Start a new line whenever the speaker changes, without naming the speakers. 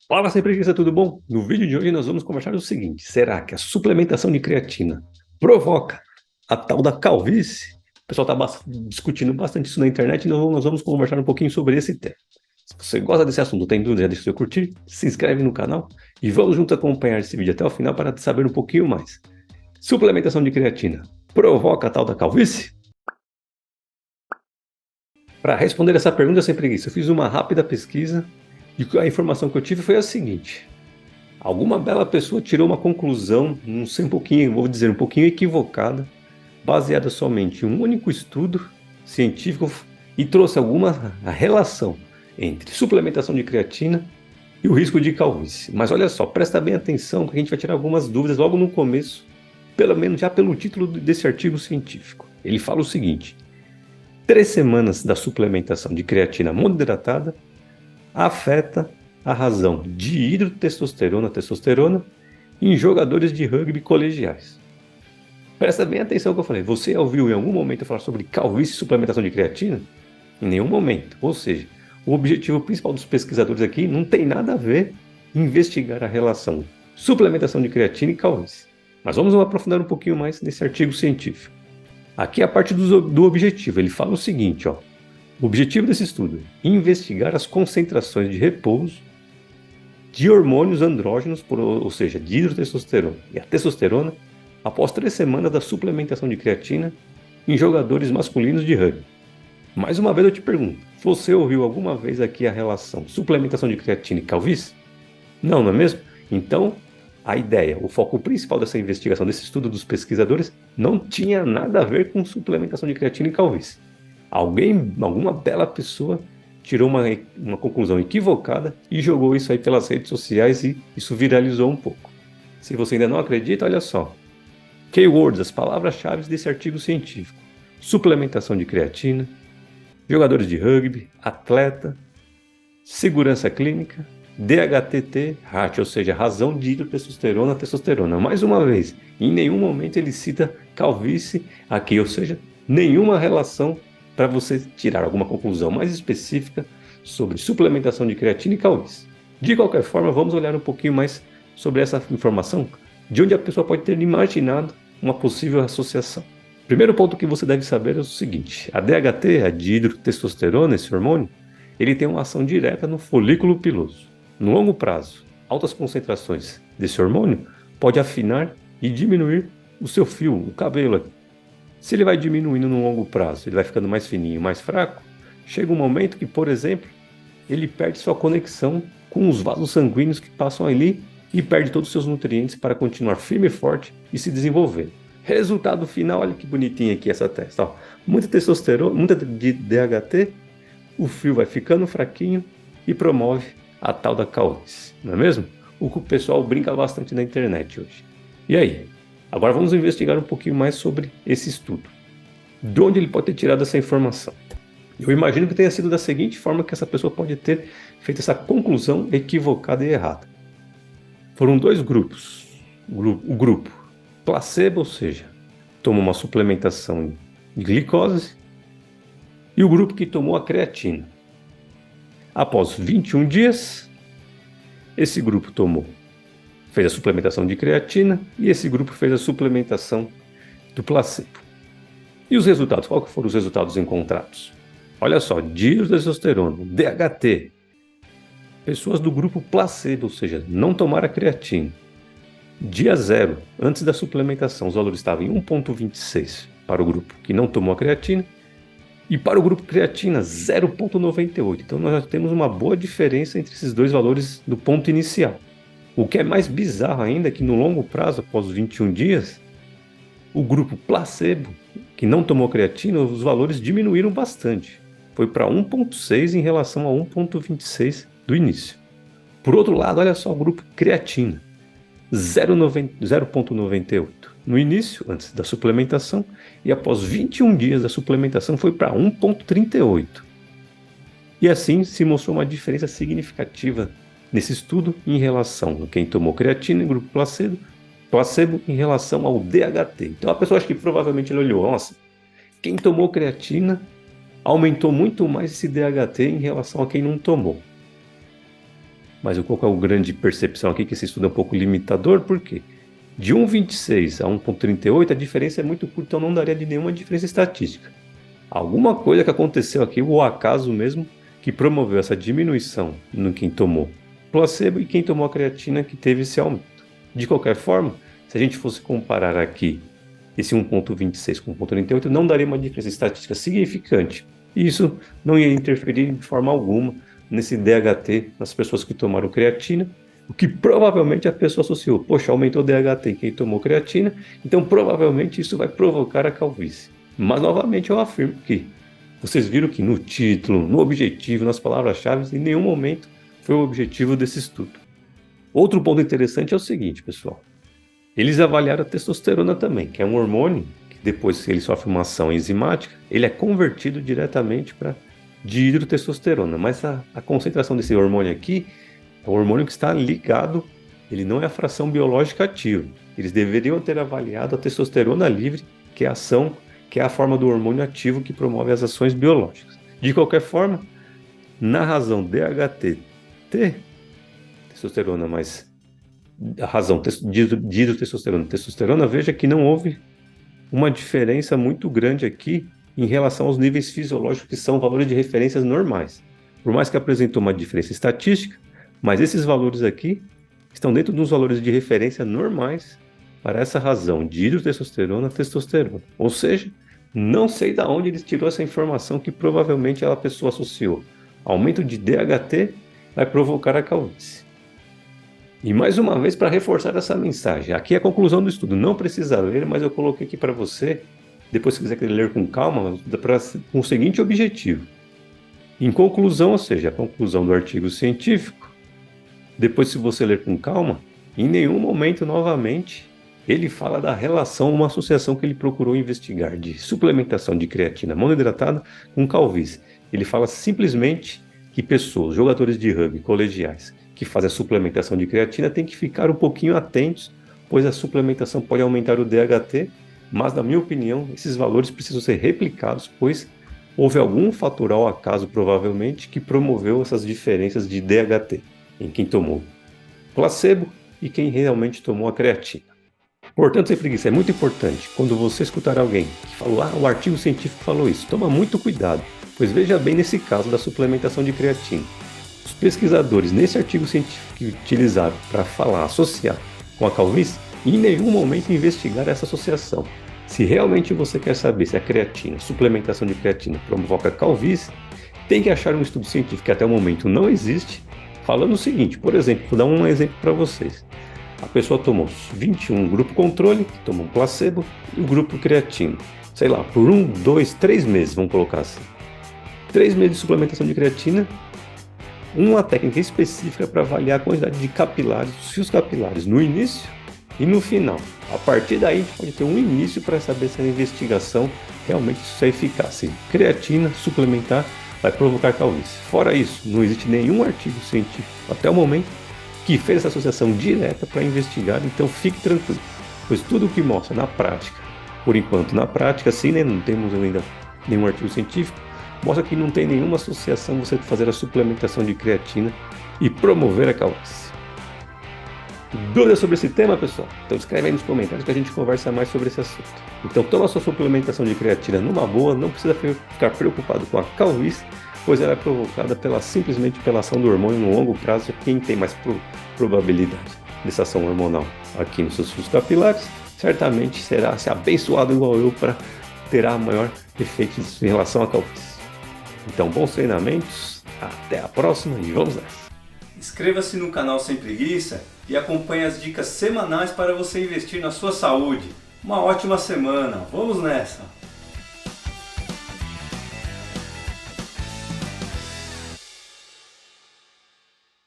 Fala, sem preguiça, tudo bom? No vídeo de hoje nós vamos conversar o seguinte: será que a suplementação de creatina provoca a tal da calvície? O pessoal está discutindo bastante isso na internet e nós vamos conversar um pouquinho sobre esse tema. Se você gosta desse assunto, tem dúvida, deixa o seu curtir, se inscreve no canal e vamos juntos acompanhar esse vídeo até o final para saber um pouquinho mais. Suplementação de creatina provoca a tal da calvície? Para responder essa pergunta sem preguiça, eu fiz uma rápida pesquisa e a informação que eu tive foi a seguinte: alguma bela pessoa tirou uma conclusão, não sei, vou dizer, um pouquinho equivocada, baseada somente em um único estudo científico e trouxe alguma relação entre suplementação de creatina e o risco de calvície. Mas olha só, presta bem atenção que a gente vai tirar algumas dúvidas logo no começo, pelo menos já pelo título desse artigo científico. Ele fala o seguinte: 3 semanas da suplementação de creatina monoidratada afeta a razão de testosterona em jogadores de rugby colegiais. Presta bem atenção no que eu falei. Você ouviu em algum momento eu falar sobre calvície e suplementação de creatina? Em nenhum momento. Ou seja, o objetivo principal dos pesquisadores aqui não tem nada a ver em investigar a relação suplementação de creatina e calvície. Mas vamos aprofundar um pouquinho mais nesse artigo científico. Aqui é a parte do objetivo. Ele fala o seguinte, ó. O objetivo desse estudo é investigar as concentrações de repouso de hormônios andrógenos, ou seja, de hidrotestosterona e a testosterona, após 3 semanas da suplementação de creatina em jogadores masculinos de rugby. Mais uma vez eu te pergunto, você ouviu alguma vez aqui a relação suplementação de creatina e calvície? Não, não é mesmo? Então, a ideia, o foco principal dessa investigação, desse estudo dos pesquisadores, não tinha nada a ver com suplementação de creatina e calvície. Alguma bela pessoa tirou uma conclusão equivocada e jogou isso aí pelas redes sociais e isso viralizou um pouco. Se você ainda não acredita, olha só. Keywords, as palavras-chave desse artigo científico: suplementação de creatina, jogadores de rugby, atleta, segurança clínica, DHTT, ratio, ou seja, razão de hidrotestosterona, testosterona. Mais uma vez, em nenhum momento ele cita calvície aqui, ou seja, nenhuma relação para você tirar alguma conclusão mais específica sobre suplementação de creatina e calvície. De qualquer forma, vamos olhar um pouquinho mais sobre essa informação, de onde a pessoa pode ter imaginado uma possível associação. Primeiro ponto que você deve saber é o seguinte: a DHT, a dihidrotestosterona, esse hormônio, ele tem uma ação direta no folículo piloso. No longo prazo, altas concentrações desse hormônio pode afinar e diminuir o seu fio, o cabelo. Se ele vai diminuindo no longo prazo, ele vai ficando mais fininho, mais fraco, chega um momento que, por exemplo, ele perde sua conexão com os vasos sanguíneos que passam ali e perde todos os seus nutrientes para continuar firme e forte e se desenvolver. Resultado final, olha que bonitinha aqui essa testa. Ó. Muita testosterona, muita de DHT, o fio vai ficando fraquinho e promove a tal da calvície, não é mesmo? O que o pessoal brinca bastante na internet hoje. E aí? Agora vamos investigar um pouquinho mais sobre esse estudo. De onde ele pode ter tirado essa informação? Eu imagino que tenha sido da seguinte forma que essa pessoa pode ter feito essa conclusão equivocada e errada. Foram 2 grupos. O grupo placebo, ou seja, tomou uma suplementação de glicose, e o grupo que tomou a creatina. Após 21 dias, esse grupo fez a suplementação de creatina e esse grupo fez a suplementação do placebo. E os resultados? Qual que foram os resultados encontrados? Olha só, dihidrotestosterona, DHT. Pessoas do grupo placebo, ou seja, não tomaram a creatina. Dia 0, antes da suplementação, os valores estavam em 1,26 para o grupo que não tomou a creatina e para o grupo creatina 0,98. Então nós já temos uma boa diferença entre esses 2 valores do ponto inicial. O que é mais bizarro ainda é que no longo prazo, após os 21 dias, o grupo placebo, que não tomou creatina, os valores diminuíram bastante. Foi para 1,6 em relação a 1,26 do início. Por outro lado, olha só o grupo creatina, 0,98 no início, antes da suplementação, e após 21 dias da suplementação foi para 1,38. E assim se mostrou uma diferença significativa nesse estudo em relação a quem tomou creatina em grupo placebo em relação ao DHT. Então a pessoa acha que provavelmente ele olhou, nossa, quem tomou creatina aumentou muito mais esse DHT em relação a quem não tomou. Mas qual que é a grande percepção aqui? Que esse estudo é um pouco limitador, por quê? De 1,26 a 1,38 a diferença é muito curta, então não daria de nenhuma diferença estatística. Alguma coisa que aconteceu aqui, o acaso mesmo, que promoveu essa diminuição no quem tomou placebo e quem tomou a creatina que teve esse aumento. De qualquer forma, se a gente fosse comparar aqui esse 1,26 com 1,38, não daria uma diferença estatística significante. E isso não ia interferir de forma alguma nesse DHT nas pessoas que tomaram creatina, o que provavelmente a pessoa associou. Poxa, aumentou o DHT em quem tomou creatina, então provavelmente isso vai provocar a calvície. Mas novamente eu afirmo que vocês viram que no título, no objetivo, nas palavras-chave, em nenhum momento foi o objetivo desse estudo. Outro ponto interessante é o seguinte, pessoal. Eles avaliaram a testosterona também, que é um hormônio que depois que ele sofre uma ação enzimática, ele é convertido diretamente para dihidrotestosterona. Mas a concentração desse hormônio aqui é um hormônio que está ligado, ele não é a fração biológica ativa. Eles deveriam ter avaliado a testosterona livre, que é a ação, que é a forma do hormônio ativo que promove as ações biológicas. De qualquer forma, na razão DHT ter testosterona, mas a razão dihidrotestosterona, testosterona, veja que não houve uma diferença muito grande aqui em relação aos níveis fisiológicos que são valores de referências normais. Por mais que apresentou uma diferença estatística, mas esses valores aqui estão dentro dos valores de referência normais para essa razão, dihidrotestosterona, testosterona. Ou seja, não sei de onde eles tirou essa informação que provavelmente a pessoa associou. Aumento de DHT vai provocar a calvície. E mais uma vez, para reforçar essa mensagem, aqui é a conclusão do estudo, não precisa ler, mas eu coloquei aqui para você, depois se quiser ler com calma, com o seguinte objetivo. Em conclusão, ou seja, a conclusão do artigo científico, depois se você ler com calma, em nenhum momento novamente ele fala da relação, uma associação que ele procurou investigar de suplementação de creatina monoidratada com calvície. Ele fala simplesmente que pessoas, jogadores de rugby, colegiais, que fazem a suplementação de creatina têm que ficar um pouquinho atentos, pois a suplementação pode aumentar o DHT, mas na minha opinião, esses valores precisam ser replicados, pois houve algum fator ao acaso, provavelmente, que promoveu essas diferenças de DHT em quem tomou placebo e quem realmente tomou a creatina. Portanto, sem preguiça, é muito importante, quando você escutar alguém que falou, o artigo científico falou isso, toma muito cuidado, pois veja bem nesse caso da suplementação de creatina. Os pesquisadores, nesse artigo científico que utilizaram para falar, associar com a calvície, em nenhum momento investigaram essa associação. Se realmente você quer saber se a creatina, suplementação de creatina, provoca calvície, tem que achar um estudo científico que até o momento não existe, falando o seguinte, por exemplo, vou dar um exemplo para vocês. A pessoa tomou 21 grupo controle, que tomou placebo, e o grupo creatina. Sei lá, por 1, 2, 3 meses, vamos colocar assim. 3 meses de suplementação de creatina, uma técnica específica para avaliar a quantidade de capilares, os fios capilares, no início e no final. A partir daí, a gente pode ter um início para saber se a investigação realmente é eficaz. Se creatina suplementar vai provocar calvície. Fora isso, não existe nenhum artigo científico até o momento que fez essa associação direta para investigar, então fique tranquilo, pois tudo o que mostra na prática, por enquanto na prática, sim, né, não temos ainda nenhum artigo científico, mostra que não tem nenhuma associação você fazer a suplementação de creatina e promover a calvície. Dúvidas sobre esse tema, pessoal? Então escreve aí nos comentários que a gente conversa mais sobre esse assunto. Então toma a sua suplementação de creatina numa boa, não precisa ficar preocupado com a calvície, pois ela é provocada simplesmente pela ação do hormônio no longo prazo. Quem tem mais probabilidade dessa ação hormonal aqui nos seus fios capilares, certamente será se abençoado igual eu para terá maior efeito em relação à calvície. Então, bons treinamentos, até a próxima e vamos nessa! Inscreva-se no canal Sem Preguiça e acompanhe as dicas semanais para você investir na sua saúde. Uma ótima semana, vamos nessa!